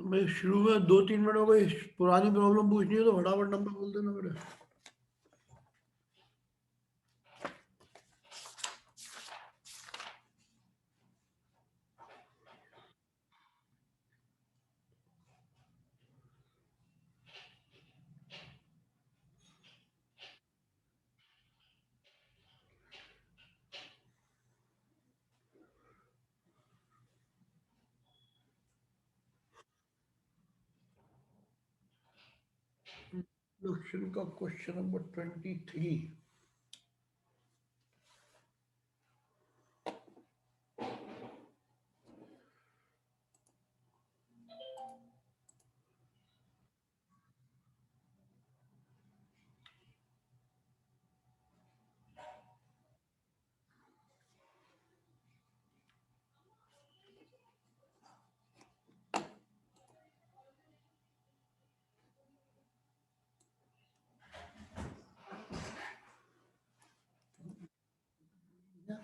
मैं शुरू में 2-3 मिनट में कोई पुरानी प्रॉब्लम पूछनी है तो फटाफट नंबर बोल देना मेरे। इंट्रोडक्शन का क्वेश्चन नंबर 23।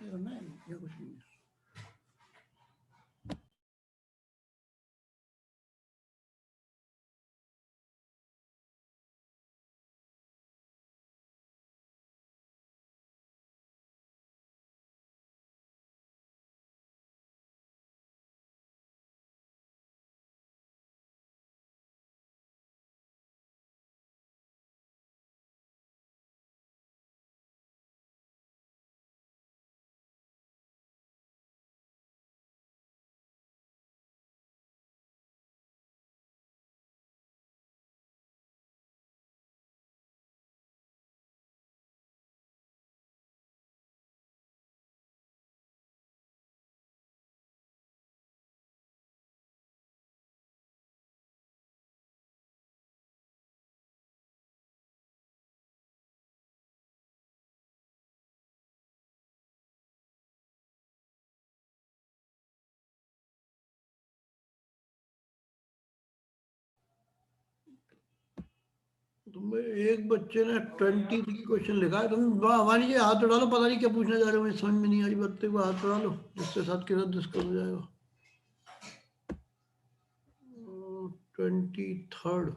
करना है या कुछ नहीं? तुम एक बच्चे ने 23 क्वेश्चन लिखा है। तुम हमारी ये हाथ उड़ा लो, पता नहीं क्या पूछना चाह रहे हो, मुझे समझ में नहीं आ रही। बच्चे को हाथ उड़ा लो जिसके साथ के साथ डिस्कस हो जाएगा। 23rd।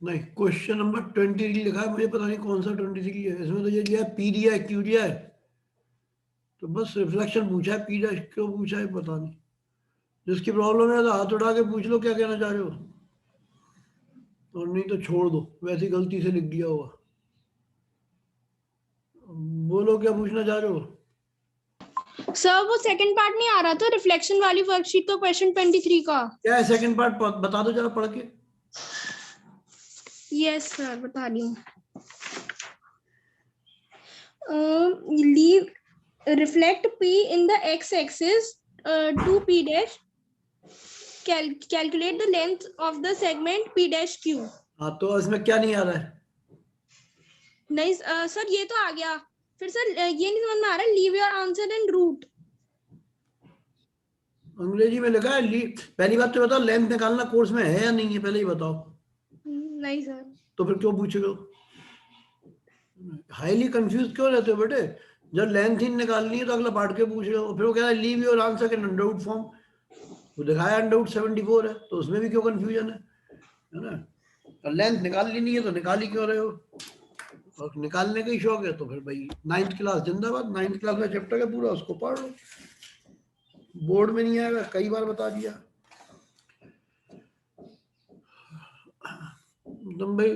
नहीं, क्वेश्चन नंबर 23 लिखा है, मुझे पता नहीं कौन सा 23 है। इसमें तो ये लिया है पी दिया है, क्यू दिया है, तो बस रिफ्लेक्शन पूछा है। पी डैश क्यों पूछा है पता नहीं। जिसकी प्रॉब्लम है तो हाथ उठा के पूछ लो क्या कहना चाह रहे हो, और नहीं तो छोड़ दो, वैसी गलती से लिख दिया होगा। बोलो क्या पूछना चाह रहे हो। सर वो सेकंड पार्ट नहीं आ रहा था रिफ्लेक्शन वाली वर्कशीट तो क्वेश्चन 23 का। क्या है सेकंड पार्ट, बता दो जरा पढ़ के। यस सर बता रही हूँ। Leave reflect P in the x axis to P dash. Calculate the length of the segment P dash Q. हाँ, तो इसमें क्या नहीं आ रहा है? नहीं सर ये तो आ गया। फिर सर ये नहीं समझ में आ रहा, leave your answer in root. अंग्रेजी में लिखा है पहली बात तो बताओ, लेंथ निकालना कोर्स में है या नहीं है, पहले ही बताओ। नहीं सर। तो फिर क्यों पूछ रहे हो? हाईली कंफ्यूज क्यों रहते हो बेटे? जब लेंथ ही निकालनी है तो अगला पार्ट के पूछ रहे हो। फिर वो कह रहा है leave your answer in under root form, वो दिखाया अंडरवुड 74 है, तो उसमें भी क्यों कंफ्यूजन है ना? और लेंथ निकाल ली नहीं है तो निकाल ही क्यों रहे हो? और निकालने का ही शौक है तो फिर भाई 9th क्लास जिंदाबाद, 9th क्लास में चैप्टर है पूरा, उसको पढ़ लो, बोर्ड में नहीं आएगा, कई बार बता दिया। तुम भाई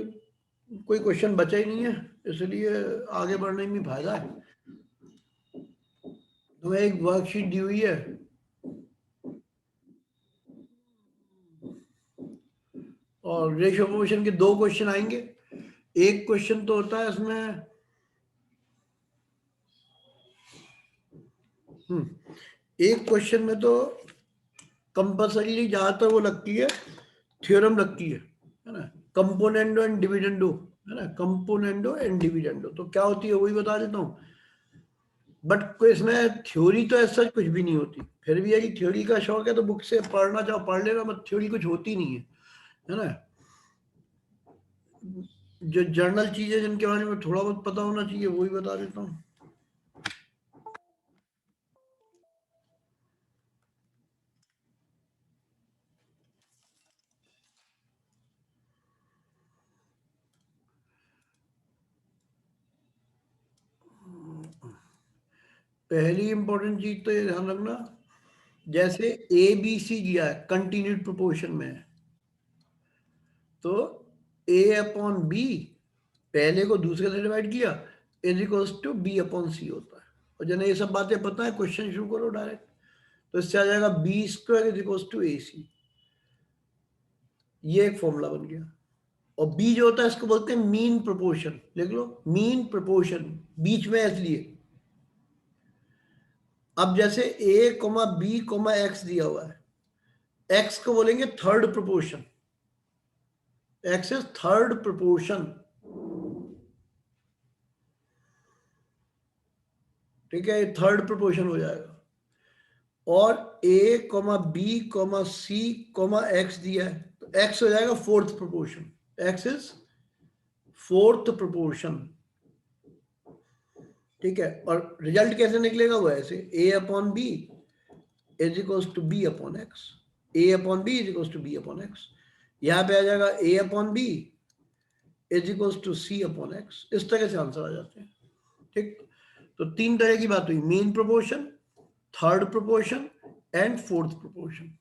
कोई क्वेश्चन बचा ही नहीं है, इसलिए आगे बढ़ने में फायदा है। तुम्हें एक वर्कशीट दी हुई है और रेशियो प्रोपोर्शन के 2 क्वेश्चन आएंगे। एक क्वेश्चन तो होता है इसमें एक क्वेश्चन में तो कंपल्सरी ज्यादातर वो लगती है, थ्योरम लगती है ना, कंपोनेंडो एंड डिविडेंडो, है ना, कंपोनेंडो एंड डिविडेंडो। तो क्या होती है वही बता देता हूँ, बट कोई इसमें थ्योरी तो ऐसा कुछ भी नहीं होती। फिर भी यदि थ्योरी का शौक है तो बुक से पढ़ना चाहो पढ़ लेना, मत थ्योरी कुछ होती नहीं है ना। जो जर्नल चीजें जिनके बारे में थोड़ा बहुत पता होना चाहिए वही बता देता हूँ। पहली इंपॉर्टेंट चीज तो ये ध्यान रखना, जैसे ए बी सी दिया है कंटिन्यूड प्रोपोर्शन में, तो ए अपॉन बी पहले को दूसरे से डिवाइड किया is equals to B upon C होता है। और जब ये सब बातें पता है क्वेश्चन शुरू करो डायरेक्ट, तो इससे आ जाएगा B square is equals to A C, ये एक फॉर्मूला बन गया। और बी जो होता है इसको बोलते हैं मीन प्रोपोर्शन, लिख लो मीन प्रोपोर्शन, बीच में इसलिए। अब जैसे A comma B comma X दिया हुआ है, एक्स को बोलेंगे third proportion, X is third proportion, ठीक है, ये थर्ड प्रोपोर्शन हो जाएगा। और A comma B comma C comma X दिया है तो एक्स हो जाएगा fourth proportion, X is fourth proportion, ठीक है। और रिजल्ट कैसे निकलेगा वो ऐसे, A upon B is equals to B upon X, A upon B is equals to B upon X. यहां पे आ जाएगा A upon B is equals to C upon X. इस तरह से आंसर आ जाते हैं, ठीक। तो 3 तरह की बात हुई, mean proportion, third proportion and fourth proportion.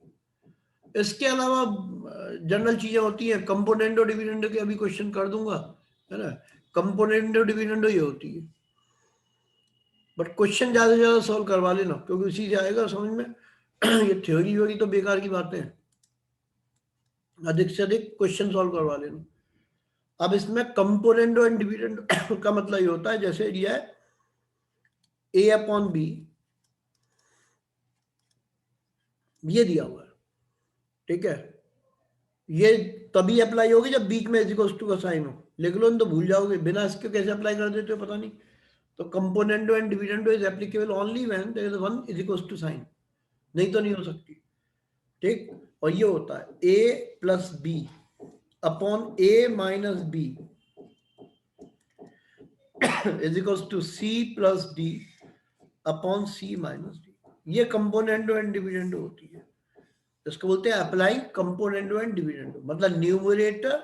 इसके अलावा जनरल चीजें होती हैं, कंपोनेंडो डिविडेंडो के अभी क्वेश्चन कर दूंगा, है ना। कंपोनेंडो डिविडेंडो ये होती है, बट क्वेश्चन ज्यादा से ज्यादा सॉल्व करवा लेना क्योंकि उसी से आएगा समझ में। ये थ्योरी व्योरी तो बेकार की बातें हैं, अधिक से अधिक क्वेश्चन सॉल्व करवा लेना। अब इसमें कंपोनेंडो एंड डिविडेंडो का मतलब ये होता है, जैसे दिया है ए अपॉन बी, ये दिया हुआ है, ठीक है। ये तभी अप्लाई होगी जब बीच में इज इक्वल्स टू का साइन हो, लिख लो, तो भूल जाओगे, बिना इसके कैसे अप्लाई कर देते हो पता नहीं। तो componendo and dividendo is applicable only when there is one is equals to sign, नहीं तो नहीं हो सकती, ठीक। और ये होता है A plus B upon A minus B is equals to C plus D upon C minus D. ये कंपोनेंडो एंड डिविडेंडो होती है, इसको बोलते हैं अप्लाइंग कंपोनेंडो एंड डिविडेंडो, मतलब numerator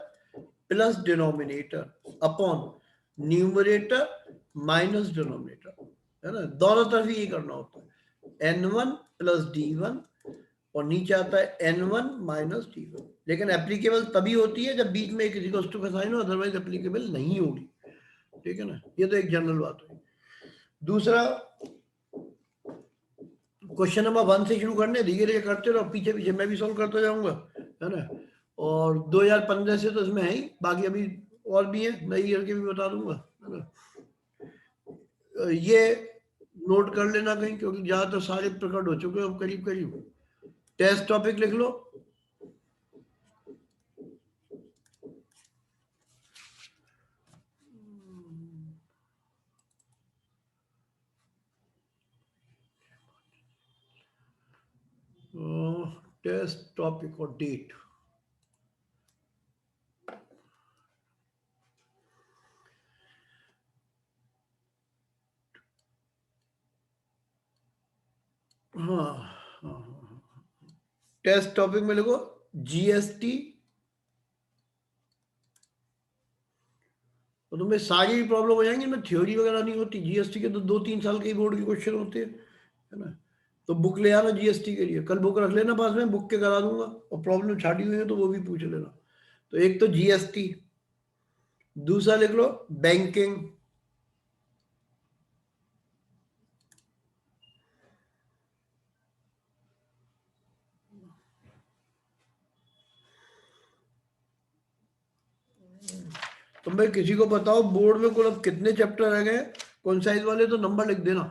plus denominator upon numerator minus denominator, है ना, दोनों तरफ ही करना होता है, n1 प्लस d1 और नीचे आता है n1 माइनस d1। लेकिन एप्लीकेबल तभी होती है जब बीच में एक इक्वल टू का साइन हो, अदरवाइज एप्लीकेबल नहीं होगी, ठीक है ना। ये तो एक जनरल बात है। दूसरा क्वेश्चन नंबर 1 से शुरू करने, धीरे धीरे करते रहो, पीछे पीछे मैं भी सॉल्व करता जाऊंगा, है ना। और 2015 से तो इसमें है ही, बाकी अभी और भी है, नई ईयर के भी बता दूंगा, है ना। ये नोट कर लेना कहीं, क्योंकि ज्यादातर सारे प्रकट हो चुके हैं अब करीब करीब। टेस्ट टॉपिक लिख लो, टेस्ट टॉपिक और डेट। हाँ, टेस्ट टॉपिक में लिखो जीएसटी तो तुम्हें सारी प्रॉब्लम हो जाएंगी ना, थ्योरी वगैरह नहीं होती। जीएसटी के तो 2-3 साल के ही बोर्ड के क्वेश्चन होते हैं, है ना। तो बुक ले आना जीएसटी के लिए, कल बुक रख लेना पास में, बुक के करा दूंगा, और प्रॉब्लम छाटी हुई है तो वो भी पूछ लेना। तो एक तो जीएसटी, दूसरा लिख लो बैंकिंग, तो भाई किसी को बताओ बोर्ड में कुल अब कितने चैप्टर रह गए, कौन साइज वाले, तो नंबर लिख देना।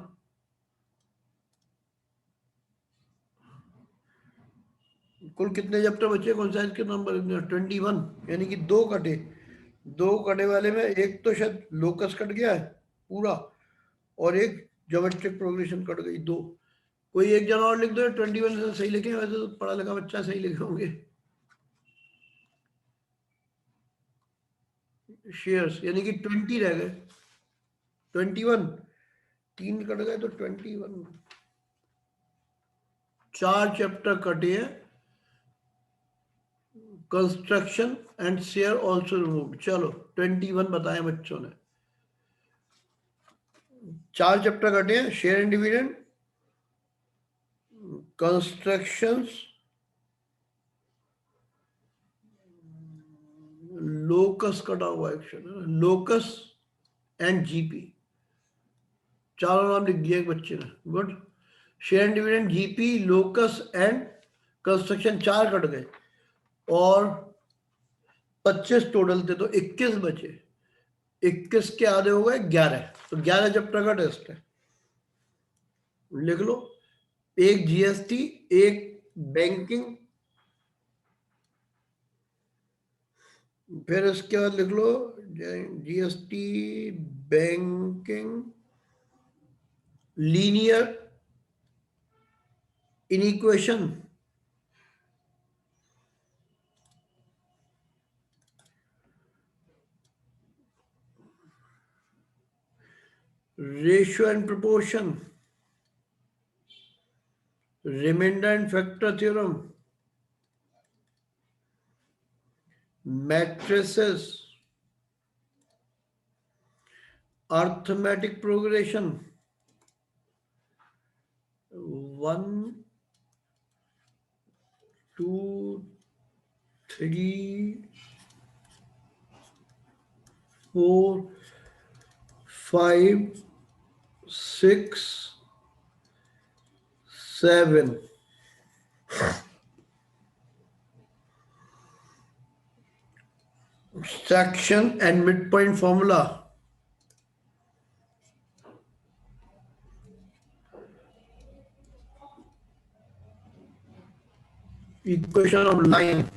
कुल कितने चैप्टर बचे, कौन साइज के नंबर लिख देना। 21, यानी कि 2 कटे। 2 कटे वाले में एक तो शायद लोकस कट गया है पूरा, और एक ज्योमेट्रिक प्रोग्रेशन कट गई, 2। कोई एक जना और लिख दो, 21 से सही लिखे, वैसे तो पढ़ा लिखा बच्चा सही लिखे होंगे। शेयर्स यानी कि 20 रह गए, 21, 3 कट गए तो 21। 4 चैप्टर कटे हैं, construction and share also remove. चलो 21 बताए बच्चों ने। 4 चैप्टर कटे हैं, share and dividend, constructions, locus कटा हुआ एक्शन है, लोकस एंड जीपी, चारों नाम लिख दिया एक बच्चे ने, good. Share and dividend, GP, locus and construction, 4 cut गए, और 25 टोटल थे तो 21 बचे। 21 के आधे हो गए 11, तो 11 चैप्टर का टेस्ट है, लिख लो। एक जीएसटी, एक बैंकिंग, फिर इसके बाद लिख लो GST, banking, linear inequation, ratio and proportion, remainder and factor theorem, matrices, arithmetic progression, 1 2 3 4 5 6 7, section and midpoint formula, equation of line,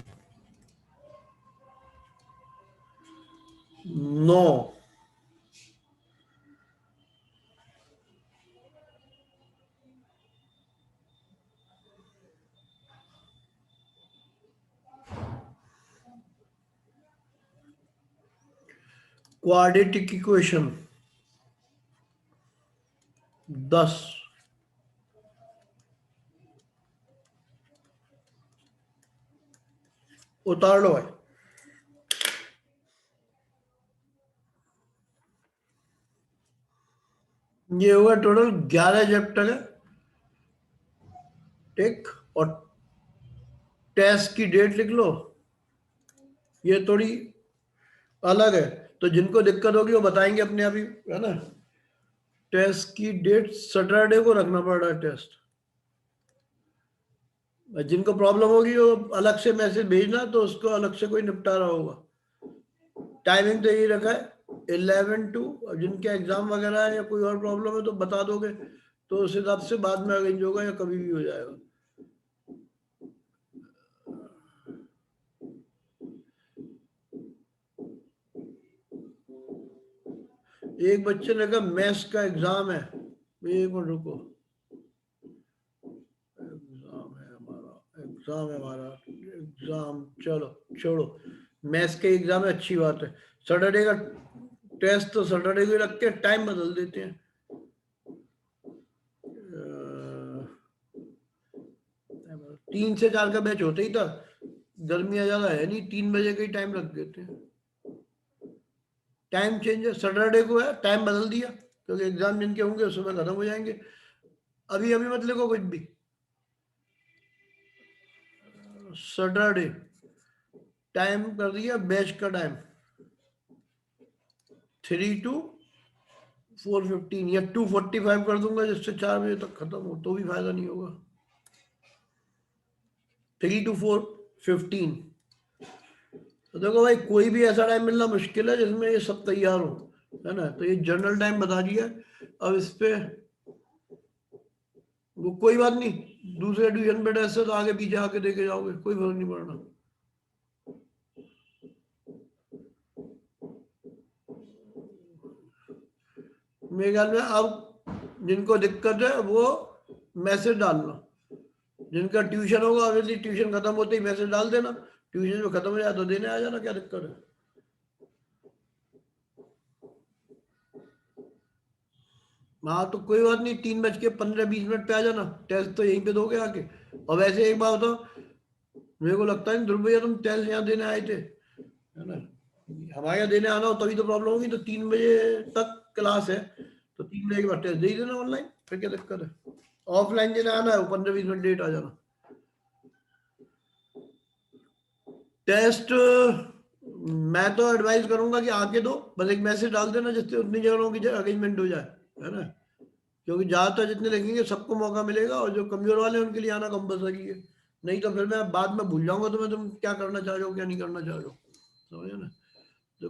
no, quadratic equation 10, उतार लो भाई। ये होगा टोटल 11 चैप्टर है, ठीक। और टेस्ट की डेट लिख लो, ये थोड़ी अलग है, तो जिनको दिक्कत होगी वो बताएंगे अपने आप ही, है ना। टेस्ट की डेट सैटरडे को रखना पड़ रहा है टेस्ट, जिनको प्रॉब्लम होगी वो अलग से मैसेज भेजना, तो उसको अलग से कोई निपटारा होगा। टाइमिंग तो यही रखा है 11 टू, जिनके एग्जाम वगैरह है या कोई और प्रॉब्लम है तो बता दोगे, तो उस हिसाब से बाद में अरेंज होगा या कभी भी हो जाएगा। एक बच्चे ने कहा मैथ्स का एग्जाम है, एक मिनट रुको, एग्जाम, चलो छोड़ो, मैथ्स के एग्जाम है, अच्छी बात है। सैटरडे का टेस्ट तो सैटरडे को रख के टाइम बदल देते हैं। 3 से 4 का बैच होता ही था, गर्मियाँ ज्यादा है नहीं, 3 बजे का ही टाइम रख देते हैं। टाइम चेंज है, सैटरडे को है, टाइम बदल दिया क्योंकि एग्जाम जिनके होंगे उस समय खत्म हो जाएंगे। अभी अभी मत लिखो कुछ भी। सैटरडे टाइम कर दिया बैच का टाइम 3 to 4:15 या 2:45 कर दूंगा, जिससे 4 बजे तक खत्म हो, तो भी फायदा नहीं होगा। 3 to 4:15। तो देखो भाई, कोई भी ऐसा टाइम मिलना मुश्किल है जिसमें ये सब तैयार हो, है ना। तो ये जनरल टाइम बता दिया। अब इस पे वो कोई बात नहीं, दूसरे डिवीजन पे टेस्ट है तो आगे पीछे आके देके जाओगे, कोई फर्क नहीं पड़ना। मेरे ख्याल में अब जिनको दिक्कत है वो मैसेज डालना, जिनका ट्यूशन होगा ऑब्वियसली ट्यूशन खत्म होते ही मैसेज डाल देना, ट्यूशन जो खत्म हो जाए तो देने आ जाना, क्या दिक्कत है। हाँ तो कोई बात नहीं, 3:15-20 पे आ जाना, टेस्ट तो यहीं पे दोगे आके। और वैसे एक बात बताओ, मेरे को लगता है ध्रुव भैया तुम टेस्ट यहाँ देने आए थे, है ना। हमारे यहाँ देने आना हो तभी तो प्रॉब्लम होगी। तो 3 बजे तक क्लास है, तो 3 बजे के बाद टेस्ट दे ही देना ऑनलाइन, फिर क्या दिक्कत है। ऑफलाइन देने आना है वो 15-20 मिनट लेट आ जाना। टेस्ट मैं तो एडवाइस करूंगा कि आके दो, बस एक मैसेज डाल देना जिससे उतनी जगहों की अरेंजमेंट हो जाए, है ना। क्योंकि ज्यादातर जितने लिखेंगे सबको मौका मिलेगा, और जो कमजोर वाले हैं उनके लिए आना कंपलसरी है। नहीं तो फिर मैं बाद में भूल जाऊंगा तुम्हें, तुम क्या करना चाह रहे हो क्या नहीं करना चाह रहे हो, समझे ना। तो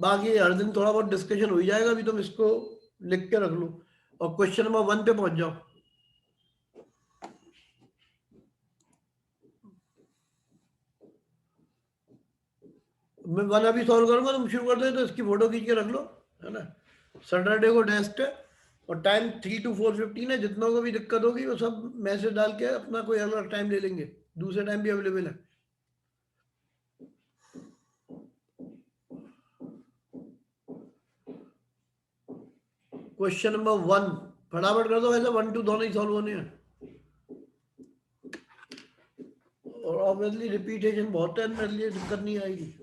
बाकी हर दिन थोड़ा बहुत डिस्कशन हो ही जाएगा, अभी तुम इसको लिख के रख लो और क्वेश्चन नंबर 1 पे पहुंच जाओ। मैं 1 अभी सॉल्व करूंगा, तुम शुरू कर दो, तो इसकी फोटो खींच के रख लो, है ना। सैटरडे को टेस्ट है और टाइम 3 to 4:15 है। जितनों को भी दिक्कत होगी वो सब मैसेज डाल के अपना कोई अलग टाइम ले लेंगे, दूसरे टाइम भी अवेलेबल है। क्वेश्चन नंबर 1 फटाफट कर दो, वैसे 1 2 दोनों ही सॉल्व होने हैं। और ऑब्वियसली रिपीटेशन बहुत है, मेरे लिए दिक्कत नहीं आएगी।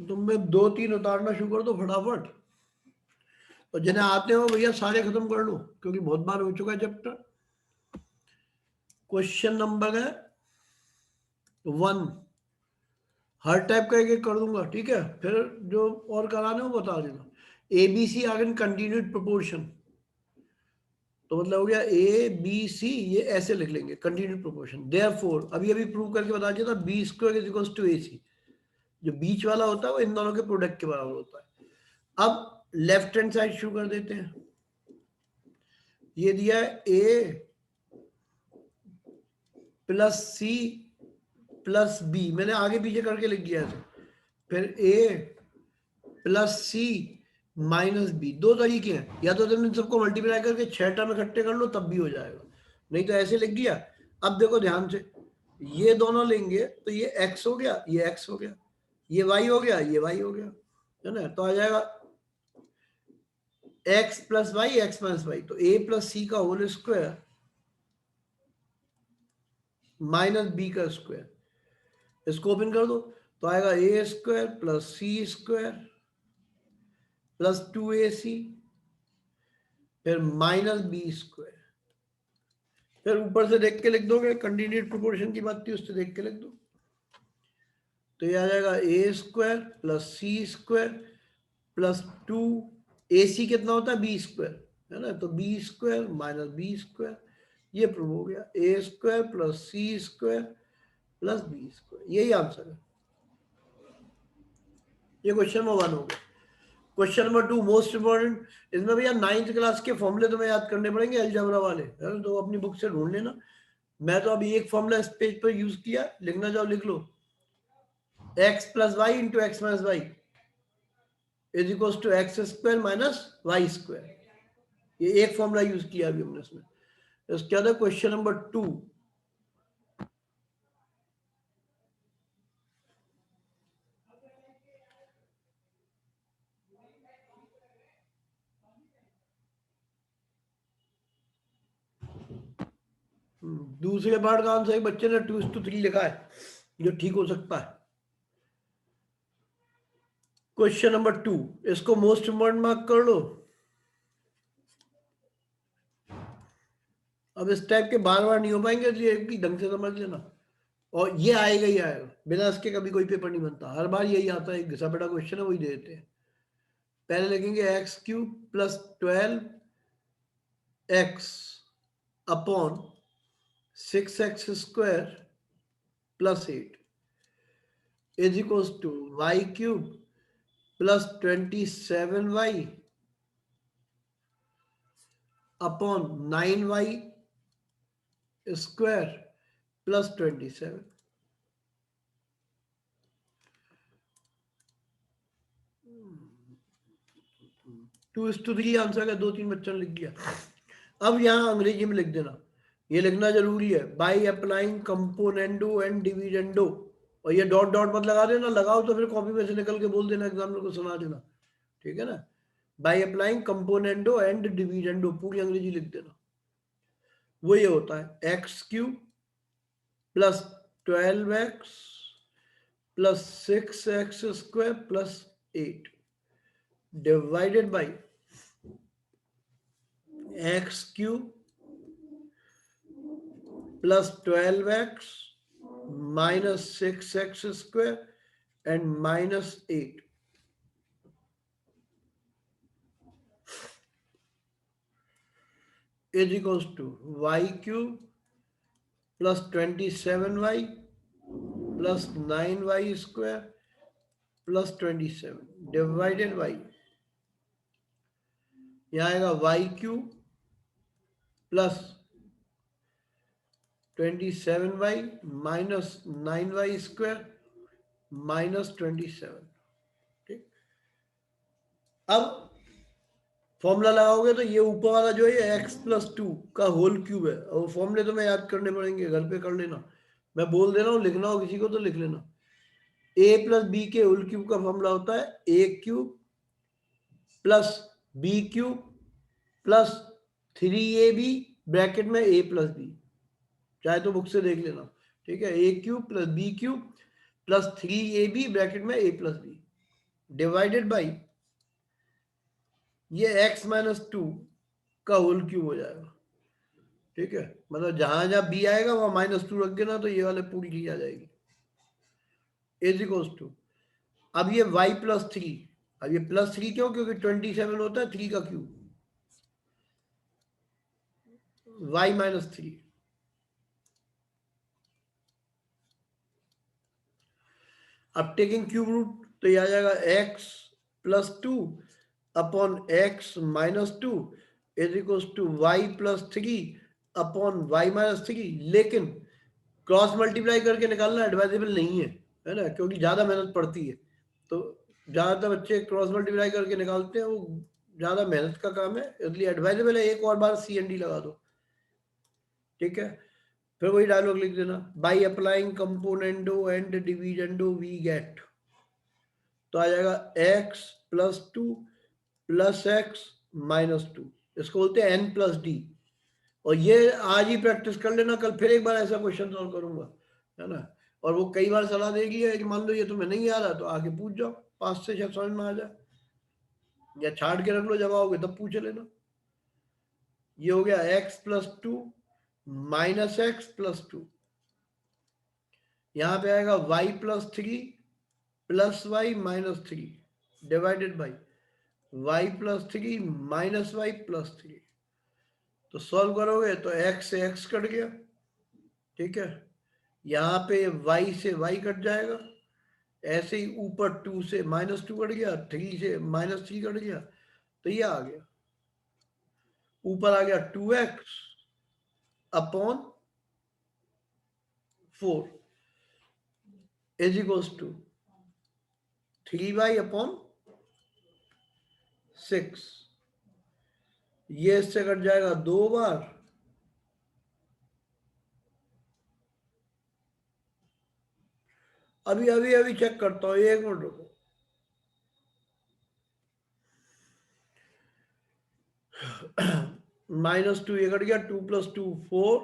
तुम में 2-3 उतारना शुरू कर दो फटाफट, और जिन्हें आते हो भैया सारे खत्म कर लो, क्योंकि बहुत बार हो चुका है चैप्टर। क्वेश्चन नंबर है 1, हर टाइप का एक एक कर दूंगा, ठीक है? फिर जो और कराने हो बता देना। ABC are in continued proportion, तो मतलब हो गया ABC, ये ऐसे लिख लेंगे कंटिन्यूड प्रोपोर्शन। देयरफॉर अभी अभी प्रूव करके बता दिया था, B² is equals to AC, जो बीच वाला होता है वो इन दोनों के प्रोडक्ट के बराबर होता है। अब लेफ्ट हैंड साइड शुरू कर देते हैं। ये दिया है A plus C plus B, मैंने आगे पीछे करके लिख दिया है। फिर A plus C minus B, दो तरीके हैं, या तो तुम इन सबको मल्टीप्लाई करके 6 टर्म इकट्ठे कर लो तब भी हो जाएगा, नहीं तो ऐसे लिख दिया। अब देखो ध्यान से, ये दोनों लेंगे तो ये x हो गया, ये x हो गया, ये y हो गया, ये y हो गया, है ना? तो आ जाएगा x plus y, x minus y, तो a प्लस सी का होल स्क्वायर माइनस बी का स्क्वायर, इसको ओपन कर दो तो आएगा A² plus C² plus 2AC, फिर माइनस B², फिर ऊपर से देख के लिख दोगे, कंटिन्यूड प्रोपोर्शन की बात थी, उससे देख के लिख दो, तो ये आ जाएगा A² plus C² plus 2AC कितना होता है B², है ना? तो B² माइनस B², ये प्रूव हो गया। A² plus C² plus B², यही आंसर है। ये क्वेश्चन नंबर 1 हो गया। क्वेश्चन नंबर 2 मोस्ट इंपॉर्टेंट, इसमें भैया 9th क्लास के फॉर्मूले तुम्हें याद करने पड़ेंगे अलजेब्रा वाले, है ना? तो अपनी बुक से ढूंढ लेना। मैं तो अभी एक फॉर्मूला इस पेज पर यूज किया, लिखना चाहो लिख लो, x plus y into x minus y is equal to x² minus y², ये एक फॉर्मूला यूज किया अभी हमने इसमें। इसके बाद क्वेश्चन नंबर 2, दूसरे पार्ट का आंसर बच्चे ने 2:3 लिखा है, जो ठीक हो सकता है। क्वेश्चन नंबर 2, इसको मोस्ट इंपॉर्टेंट मार्क कर लो। अब इस टाइप के बार बार नहीं हो पाएंगे, इसलिए एक ही ढंग से समझ लेना, और ये आएगा ही आएगा, बिना इसके कभी कोई पेपर नहीं बनता, हर बार यही आता है, एक घिसा बेटा क्वेश्चन है वही दे देते हैं। पहले लिखेंगे x³ plus 12x upon 6x² plus 8 is equals to y³ plus 27y upon 9y² plus 27। 2:3 answer का 2-3 बच्चों ने लिख दिया। अब यहाँ अंग्रेजी में लिख देना, ये लिखना जरूरी है, by applying componendo and dividendo, और ये डॉट डॉट मत लगा देना, लगाओ तो फिर कॉपी में से निकल के बोल देना, एग्जामिनर को सुना देना, ठीक है ना? By applying componendo and dividendo, पूरी अंग्रेजी लिख देना। वो ये होता है x³ plus 12x plus 6x² plus 8 divided by x³ plus 12x minus 6x² and minus 8 is equals to y³ plus 27y plus 9y² plus 27 divided by, यहाँ आएगा y³ plus 27y minus 9y² minus 27, ठीक। अब formula लगाओगे तो ये ऊपर वाला जो है x प्लस 2 का होल क्यूब है, और फॉर्मूले तो मैं याद करने पड़ेंगे, घर पे कर लेना, मैं बोल दे रहा हूँ, लिखना हो किसी को तो लिख लेना। a प्लस बी के होल क्यूब का फॉर्मूला होता है a³ plus b³ plus 3ab bracket में a प्लस बी, चाहे तो बुक से देख लेना, ठीक है? a³ plus b³ plus 3ab bracket में a plus b, divided by ये x माइनस 2 का होल क्यूब हो जाएगा। ठीक है, मतलब जहां जहां b आएगा वहां -2 रख देना तो ये वाले पूरी चीज आ जाएगी। इज इक्वल्स टू, अब ये y प्लस 3, अब ये प्लस 3 क्यों, क्योंकि 27 होता है 3 का क्यूब, y माइनस 3। अब टेकिंग क्यूब रूट तो ये आ जाएगा x plus 2 upon x minus 2 is equals to y plus 3 upon y minus 3। लेकिन क्रॉस मल्टीप्लाई करके निकालना एडवाइजेबल नहीं है ना, क्योंकि ज्यादा मेहनत पड़ती है। तो ज्यादातर बच्चे क्रॉस मल्टीप्लाई करके निकालते हैं, वो ज्यादा मेहनत का काम है, इसलिए एडवाइजेबल है एक और बार सी एन डी लगा दो। ठीक है, फिर वही डायलॉग लिख देना, by applying componendo and dividendo we get, तो आ जाएगा x plus 2 plus x minus 2, इसको बोलते हैं n प्लस डी। और ये आज ही प्रैक्टिस कर लेना, कल फिर एक बार ऐसा क्वेश्चन सॉल्व करूंगा, है ना। और वो कई बार सलाह देगी है कि मान लो ये तुम्हें नहीं आ रहा तो आगे पूछ जाओ, 5 से 6 समझ में आ जाए, या छाड़ के रख लो, जब आओगे तब पूछ लेना। ये हो गया x plus 2 minus x plus 2, यहां पे आएगा y plus 3 plus y minus 3 divided by y plus 3 minus y plus 3। तो सॉल्व करोगे तो x से x कट गया, ठीक है, यहाँ पे y से y कट जाएगा, ऐसे ही ऊपर 2 से -2 कट गया, 3 से -3 कट गया, तो ये आ गया, ऊपर आ गया 2x upon 4 is equals to 3y upon 6। ये इससे कट जाएगा 2 बार, अभी अभी अभी चेक करता हूँ, 1 मिनट रुको। -2 ये कट गया, 2 प्लस 2 4,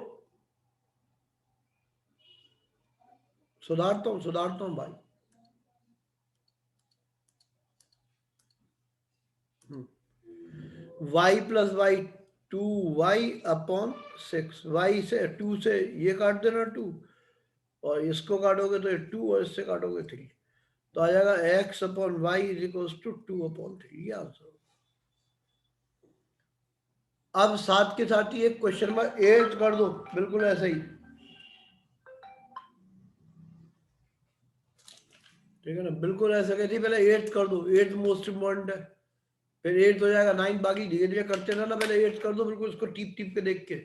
सुधारता हूँ भाई। y plus y 2y upon 6, y से 2 से ये काट देना 2, और इसको काटोगे तो ये 2, और इससे काटोगे 3, तो आ जाएगा x upon y is equals to 2 upon 3, ये आंसर। अब साथ के साथ ही एक क्वेश्चन नंबर 8 कर दो, बिल्कुल ऐसा ही, ठीक है ना, बिल्कुल ऐसा कहती, पहले 8 कर दो, 8 मोस्ट इम्पोर्टेंट है, फिर 8 हो जाएगा 9, बाकी धीरे धीरे करते रहना, पहले 8 कर दो बिल्कुल, इसको टीप टीप के देख के।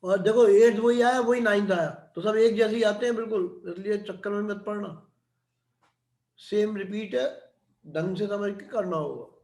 और देखो 8 वही आया, वही 9 आया, तो सब एक जैसे ही आते हैं बिल्कुल, इसलिए चक्कर में मत पड़ना, सेम रिपीट है, ढंग से समझ के करना होगा।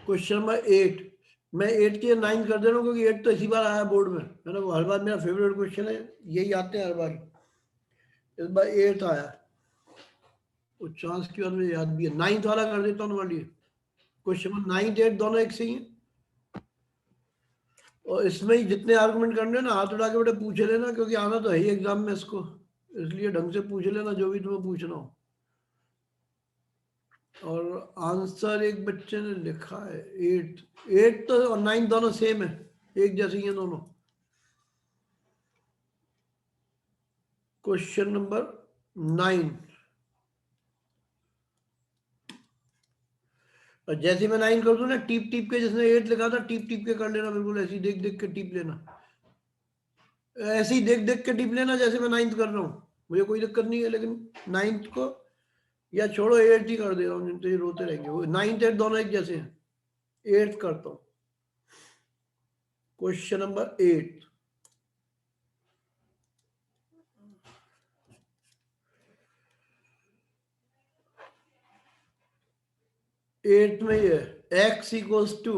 क्वेश्चन नंबर 8, मैं 8 के 9 कर दे रहा हूँ क्योंकि 8 तो इसी बार आया बोर्ड में, है ना, वो हर बार मेरा फेवरेट क्वेश्चन है, यही आते हैं हर बार, इस बार 8 आया, वो चांस की बात मुझे याद भी है। 9th वाला कर देता हूँ वाली, क्वेश्चन नंबर 9, 8 दोनों एक सही है, और इसमें ही जितने आर्गुमेंट करने ना हाथ उठा के बेटे पूछे लेना, क्योंकि आना तो है ही एग्जाम में इसको, इसलिए ढंग से पूछ लेना जो भी तुम्हें पूछना हो। और आंसर एक बच्चे ने लिखा है 8 तो और 9 दोनों सेम है, एक जैसे ही हैं दोनों। क्वेश्चन नंबर 9, और जैसे मैं 9 कर दूं ना, टीप टीप के, जिसने 8 लिखा था टीप टीप के कर लेना, बिल्कुल ऐसे ही देख देख के टीप लेना, ऐसे ही देख देख के टीप लेना जैसे मैं 9th कर रहा हूँ, मुझे कोई दिक्कत नहीं है, लेकिन 9th को या छोड़ो 8th ही कर दे रहा हूँ, तो ये रोते रहेंगे, वो 9th 8 दोनों एक जैसे हैं, 8th करता हूँ। क्वेश्चन नंबर 8, एट में ये x equals to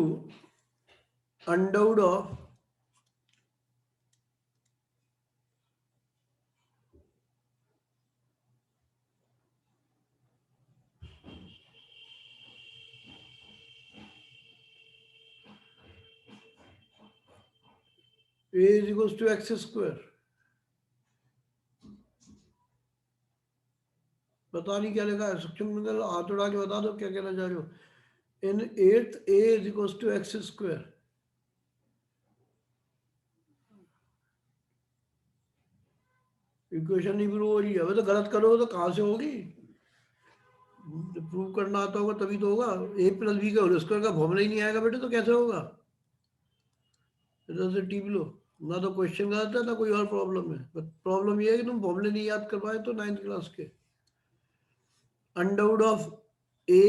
under root of a is equals to x square, पता नहीं क्या लिखा है, सक्षम निकल हाथ उड़ा के बता दो क्या कहना चाह रहे हो। In 8th a is equals to x square, equation नहीं प्रूव हो रही है, तो गलत करोगे तो कहाँ से होगी, प्रूव करना आता होगा तभी तो होगा। a प्लस बी का होल स्क्वायर का फॉर्मूला ही नहीं आएगा बेटे, तो कैसे होगा, इधर से टीप लो ना, तो क्वेश्चन गलत है ना कोई और प्रॉब्लम है, प्रॉब्लम ये है कि तुम फॉर्मूले नहीं याद कर पाए तो 9th क्लास के। Under root of a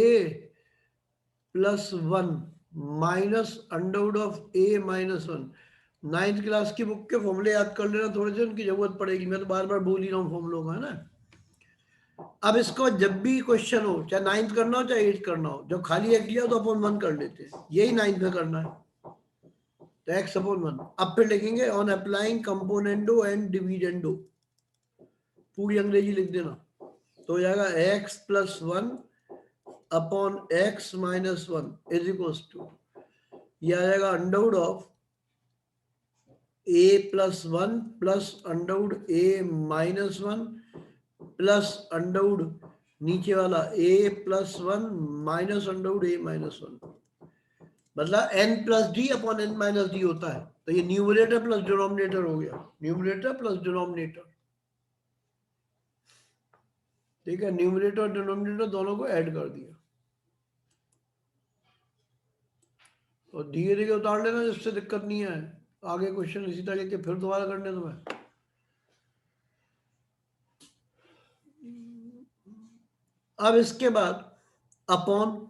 plus 1 minus under root of a minus one. 9th class की बुक के फॉर्मूले याद कर लेना, थोड़े से उनकी जरूरत पड़ेगी, मैं तो बार बार बोल ही रहा हूँ फॉर्मूलों का, है ना। अब इसको जब भी क्वेश्चन हो, चाहे 9th करना हो चाहे 8th करना हो, जब खाली एक लिया तो अपन 1 कर लेते हैं, यही 9th में करना है। तो x अपॉन 1। अब फिर लिखेंगे on applying componendo and dividendo, पूरी अंग्रेजी लिख देना। तो हो जाएगा x plus 1 upon x minus 1 is equals to, ये आ जाएगा under root of a plus 1 plus under root a minus 1 plus under root नीचे वाला a plus 1 minus under root a minus 1, मतलब n plus D upon n minus d होता है। तो ये न्यूमरेटर प्लस डिनोमिनेटर हो गया, न्यूमरेटर प्लस डिनोमिनेटर, ठीक है। न्यूमरेटर और डिनोमिनेटर दोनों को ऐड कर दिया, और धीरे धीरे उतार लेना जिससे दिक्कत नहीं है। आगे क्वेश्चन इसी तरह के फिर दोबारा करने तुम्हें। अब इसके बाद अपॉन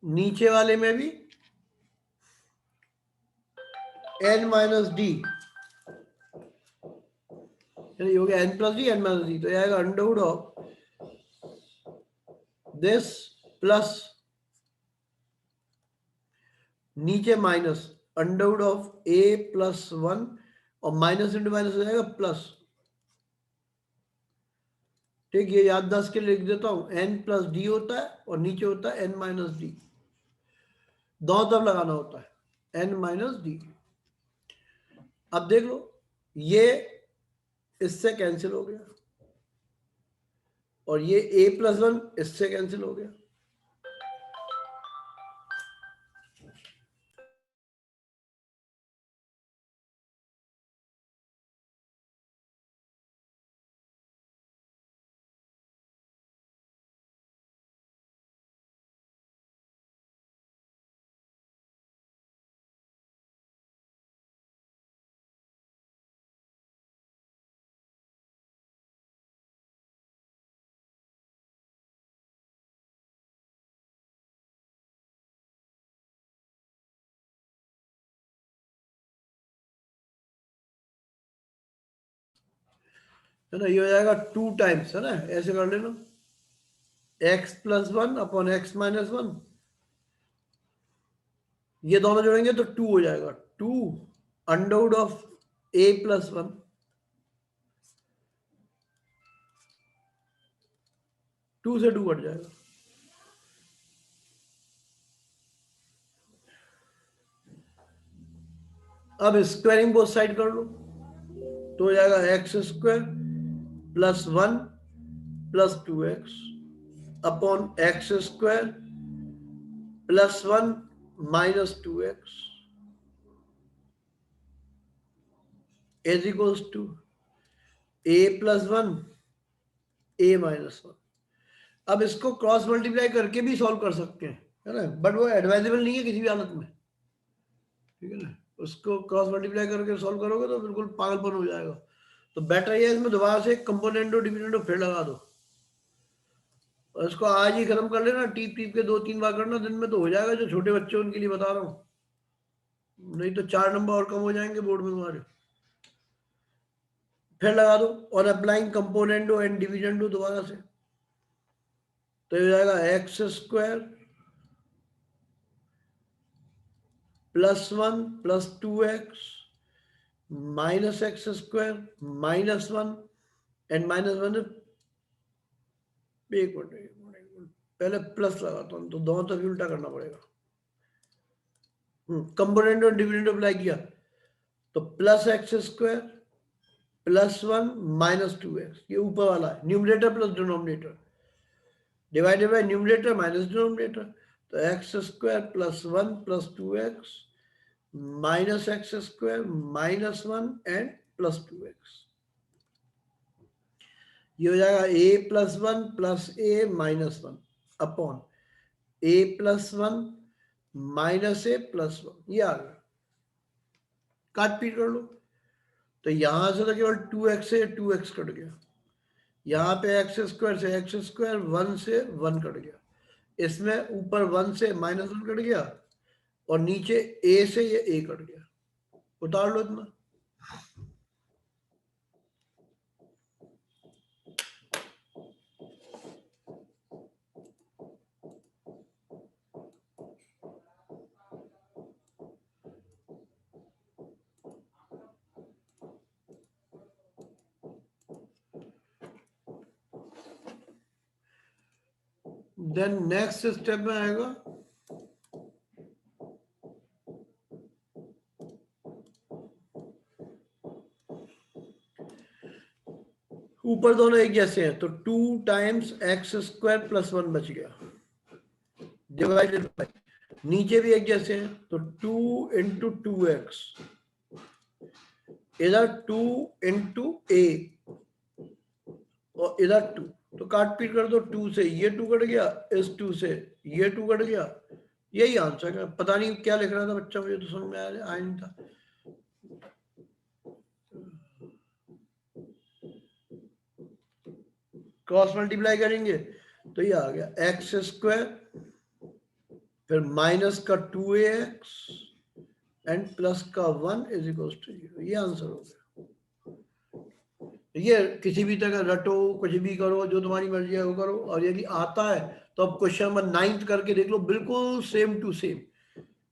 नीचे वाले में भी n माइनस डी, ये हो गया n plus d, n minus d. तो ये आएगा अंडरवुड ऑफ दिस प्लस नीचे minus under root of a plus 1 और माइनस इंटू माइनस हो जाएगा प्लस, ठीक। ये याददाश्त के लिए लिख देता हूं, n प्लस डी होता है और नीचे होता है n माइनस डी, दोनों तरफ लगाना होता है n माइनस डी। अब देख लो, ये इससे कैंसिल हो गया और ये a प्लस 1 इससे कैंसिल हो गया। है ना, ये हो जाएगा 2 टाइम्स, है ना, ऐसे कर लेना, x plus 1 upon x minus 1, ये दोनों जोड़ेंगे तो 2 हो जाएगा, 2 अंडरवुड ऑफ a प्लस 1, 2 से 2 कट जाएगा। अब स्क्वायरिंग बोथ साइड कर लो, तो हो जाएगा x square plus 1 plus 2x upon x square plus 1 minus 2x is equals to a plus 1 a minus 1। अब इसको क्रॉस मल्टीप्लाई करके भी सॉल्व कर सकते हैं, है ना, बट वो एडवाइजेबल नहीं है किसी भी हालत में, ठीक है ना। उसको क्रॉस मल्टीप्लाई करके सॉल्व करोगे तो बिल्कुल पागलपन हो जाएगा। तो बेटर ये है इसमें दोबारा से कंपोनेंटो डिविडेंडो फिर लगा दो, और इसको आज ही खत्म कर लेना, टीप टीप के 2-3 बार करना दिन में, तो हो जाएगा। जो छोटे बच्चे उनके लिए बता रहा हूँ, नहीं तो 4 नंबर और कम हो जाएंगे बोर्ड में तुम्हारे। फिर लगा दो और अप्लाइंग कंपोनेंटो एंड डिविडेंडो दोबारा से, तो हो जाएगा x square plus 1 plus 2x minus X square minus 1 and minus 1। एक मिनट, पहले प्लस लगाता हूँ तो दोनों तरफ उल्टा करना पड़ेगा। कंपोनेंट और डिविडेंड अप्लाई किया तो plus X square plus 1 minus 2x, ये ऊपर वाला है numerator plus denominator, divided by numerator minus denominator. तो X square plus 1 plus 2x minus X square minus 1 and plus 2x, ये हो जाएगा a plus 1 plus a minus 1 upon a plus 1 minus a plus 1, ये आ गया। काट पीट कर लो, तो यहां से तो केवल 2x से 2x कट गया, यहाँ पे एक्स स्क्वायर से एक्स स्क्वायर 1 से 1 कट गया, इसमें ऊपर 1 से -1 कट गया और नीचे a से ये a कट गया, उतार लो इतना। देन नेक्स्ट स्टेप में आएगा ऊपर दोनों एक जैसे हैं तो 2 टाइम्स x² + 1 बच गया, डिवाइडेड बाय, नीचे भी एक जैसे हैं तो 2 × 2x, इधर 2 × a और इधर 2, तो काट पीट कर दो, 2 से ये 2 कट गया, इस 2 से ये 2 कट गया, यही आंसर है। पता नहीं क्या लिख रहा था बच्चा, मुझे तो समझ में आया नहीं था। क्रॉस मल्टीप्लाई करेंगे तो ये आ गया x², फिर माइनस का 2ax एंड प्लस का 1 = 0, ये आंसर हो गया। ये किसी भी तरह रटो, कुछ भी करो, जो तुम्हारी मर्जी है वो करो, और यदि आता है तो अब क्वेश्चन नंबर 9 करके देख लो, बिल्कुल सेम टू सेम।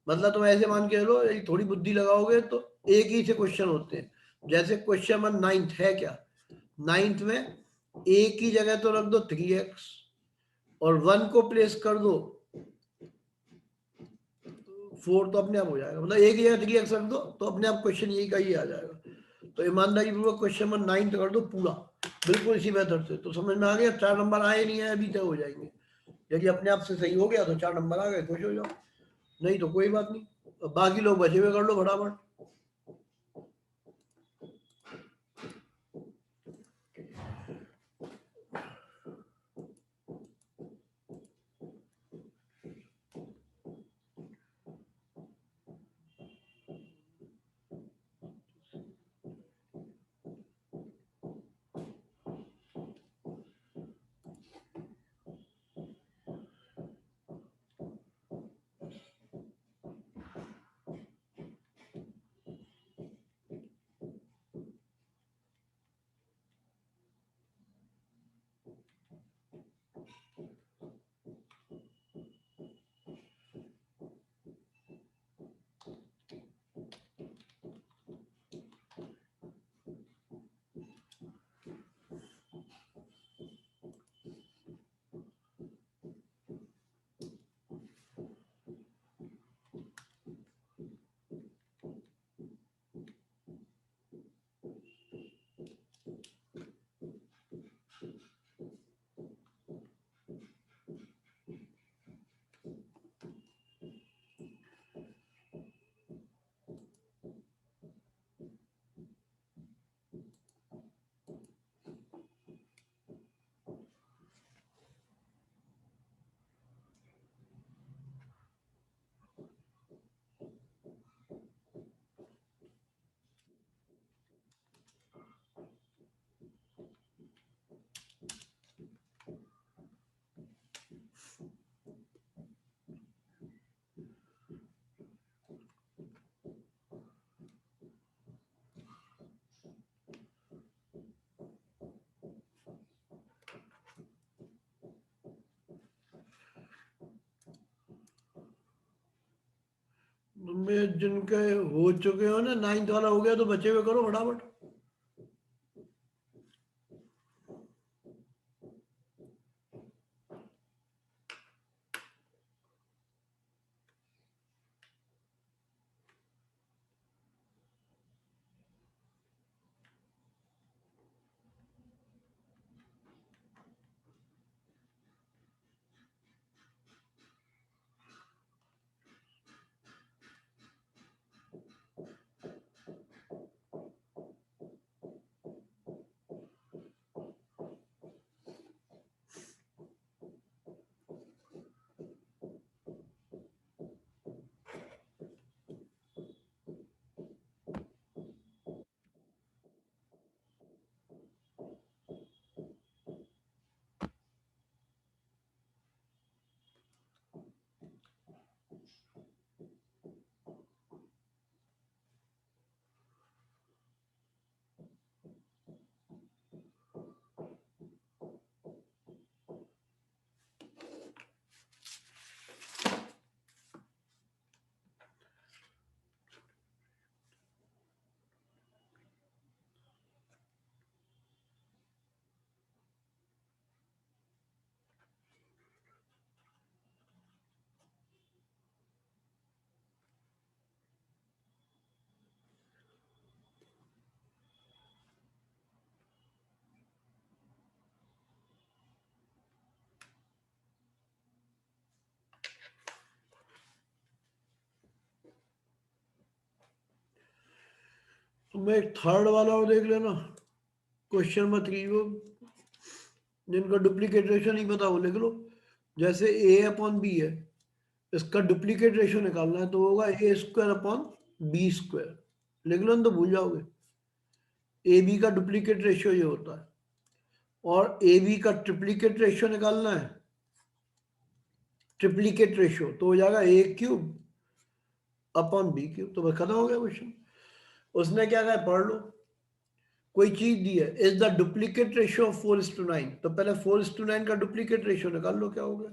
मतलब तुम ऐसे मान के चलो, थोड़ी बुद्धि लगाओगे तो एक ही से क्वेश्चन होते हैं। जैसे क्वेश्चन नंबर 9 है क्या, 9th में a की जगह तो रख दो 3x और 1 को प्लेस कर दो 4, तो अपने आप हो जाएगा। मतलब एक ही जगह 3x रख दो तो अपने आप क्वेश्चन यही का ही आ जाएगा। तो ईमानदारी पूर्वक क्वेश्चन नंबर 9 कर दो पूरा, बिल्कुल इसी मेथड से, तो समझ में आ गया। 4 नंबर आए नहीं है अभी तक हो जाएंगे। यदि अपने आप से सही हो गया तो 4 नंबर आ गए, खुश हो जाओ, नहीं तो कोई बात नहीं। बाकी लोग बचे हुए कर लो फटाफट। में जिनके हो चुके हो ना, 9th वाला हो गया तो बचे हुए करो फटाफट। मैं एक थर्ड वाला और देख लेना, क्वेश्चन नंबर 3 को, जिनका डुप्लीकेट रेशियो नहीं पता वो लिख लो। जैसे ए अपॉन बी है, इसका डुप्लीकेट रेशियो निकालना है तो होगा ए स्क्वायर अपॉन बी स्क्वायर, लिख लो ना तो भूल जाओगे। ए बी का डुप्लीकेट रेशियो ये होता है, और ए बी का ट्रिप्लीकेट रेशियो निकालना है, ट्रिप्लीकेट रेशियो तो हो जाएगा ए क्यूब अपॉन बी क्यूब, तो बस खत्म हो गया क्वेश्चन। उसने क्या कहा पढ़ लो, कोई चीज दी है, is the duplicate ratio of 4:9, तो पहले 4:9 का डुप्लीकेट रेशियो निकाल लो, क्या हो गया,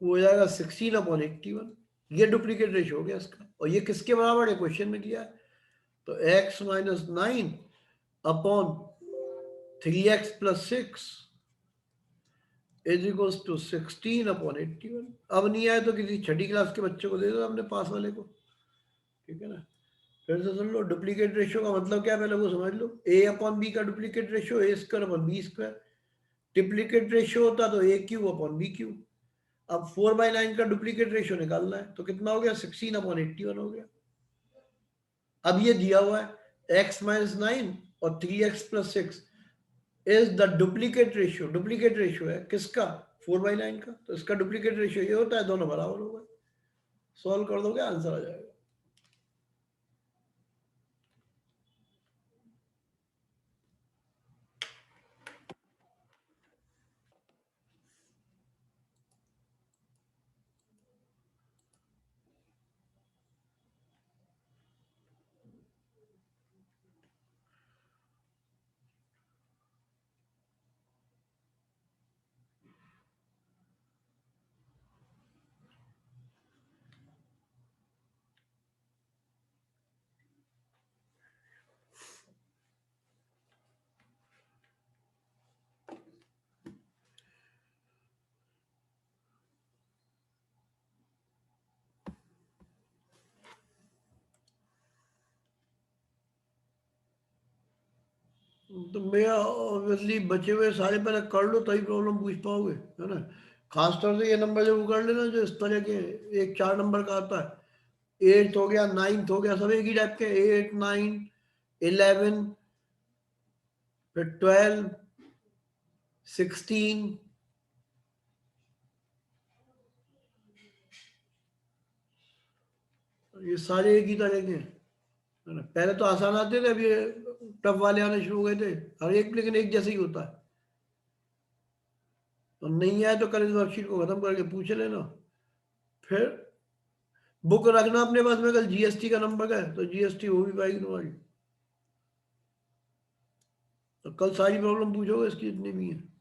वो हो जाएगा 16/81, ये डुप्लीकेट रेशियो हो गया इसका। और ये किसके बराबर है, क्वेश्चन में दिया है, तो x - 9 upon 3x + 6 is equals to 16/81। अब नहीं आए तो किसी छठी क्लास के बच्चे को दे दो, अपने पास वाले को, ठीक है ना। फिर से सुन लो, डुप्लीकेट रेशियो का मतलब क्या है पहले वो समझ लो। ए अपॉन बी का duplicate ratio A square upon B square, triplicate ratio होता तो A cube upon B cube. अब 4/9 का डुप्लीकेट रेशियो निकालना है तो कितना हो गया, 16/81 हो गया। अब ये दिया हुआ है x - 9 और 3x + 6 is the duplicate ratio, duplicate ratio है किसका, 4/9 का, तो इसका डुप्लीकेट रेशियो ये होता है, दोनों बराबर हो गए। सॉल्व कर दोगे आंसर आ जाएगा। तो मैं ऑब्वियसली बचे हुए सारे पहले कर लो तभी प्रॉब्लम पूछ पाओगे, है ना। खासतौर से ये नंबर जो कर लेना, जो इस तरह के एक 4 नंबर का आता है, 8th हो गया, 9th हो गया, सब एक ही टाइप के, 8, 9, 11, फिर 12, 16, ये सारे एक ही तरह के हैं, है ना। पहले तो आसान आते थे, अब ये टफ वाले आने शुरू हो गए थे, हर एक लेकिन एक जैसे ही होता है। तो नहीं आए तो कल इस वर्कशीट को खत्म करके पूछ लेना। फिर बुक रखना अपने पास में, कल जीएसटी का नंबर का है तो जीएसटी हो भी पाएगी तुम्हारी। तो कल सारी प्रॉब्लम पूछोगे इसकी जितनी भी है।